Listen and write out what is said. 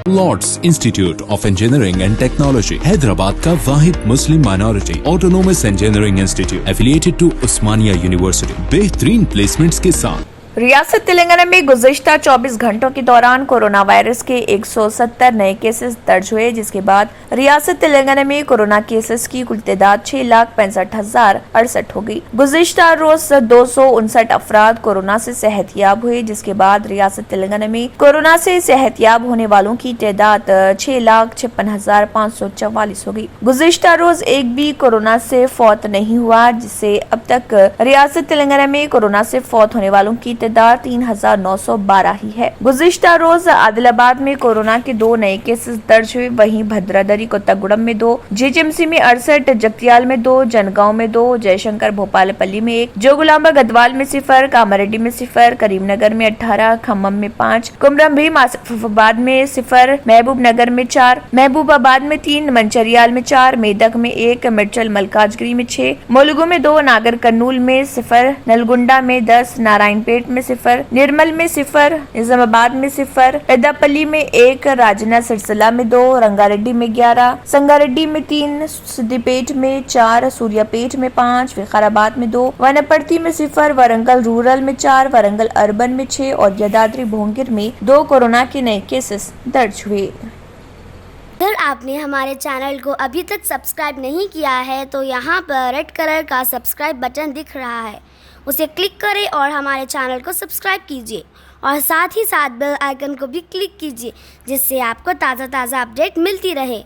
Lord's Institute of Engineering and Technology Hyderabad का वाहिद Muslim minority autonomous engineering institute affiliated to Osmania University बेहतरीन placements के साथ। रियासत तेलंगाना में गुज़िश्ता 24 घंटों के दौरान कोरोना वायरस के 170 नए केसेस दर्ज हुए, जिसके बाद रियासत तेलंगाना में कोरोना केसेस की कुल तादाद 6,65,068 हो गई। गुज़िश्ता रोज 259 अफराद कोरोना से सेहतयाब हुए, जिसके बाद रियासत तेलंगाना में कोरोना से सेहतयाब होने वालों की तादाद 6,56,544 हो गई। गुज़िश्ता रोज एक भी कोरोना से फौत नहीं हुआ, जिससे अब तक रियासत तेलंगाना में कोरोना से फौत होने वालों की तादाद 3,912 ही है। गुज़िश्ता रोज आदिलाबाद में कोरोना के 2 नए केसेस दर्ज हुए, वहीं भद्रादरी कोत्तागुड़म में 2, जीएचएमसी में 68, जगतियाल में 2, जनगांव में 2, जयशंकर भोपालपल्ली में 1, जोगुलांबा गदवाल में 0, कामारेड्डी में 0, करीमनगर में 18, खम्मम में 5, कुमरम भीम आसिफाबाद में 0, महबूब नगर में 4, महबूबाबाद में 3, मंचरियाल में 4, मेदक में 1, मिर्चल मलकाजगिरी में 6, मुलुगु में 2, नागर कर्नूल में 0, नलगुंडा में 10, नारायणपेट में 0, निर्मल में 0, निजामाबाद में 0, पेद्दापल्ली में 1, राजना सिरसिला में 2, रंगारेड्डी में 11, संगारेड्डी में 3, सिद्दीपेट में 4, सूर्यापेट में 5, विकाराबाद में 2, वनपर्ती में 0, वरंगल रूरल में 4, वरंगल अर्बन में 6 और यदाद्री भोंगिर में 2 कोरोना के नए केसेस दर्ज हुए। अगर आपने हमारे चैनल को अभी तक सब्सक्राइब नहीं किया है तो यहाँ पर रेड कलर का सब्सक्राइब बटन दिख रहा है, उसे क्लिक करें और हमारे चैनल को सब्सक्राइब कीजिए और साथ ही साथ बेल आइकन को भी क्लिक कीजिए, जिससे आपको ताज़ा अपडेट मिलती रहे।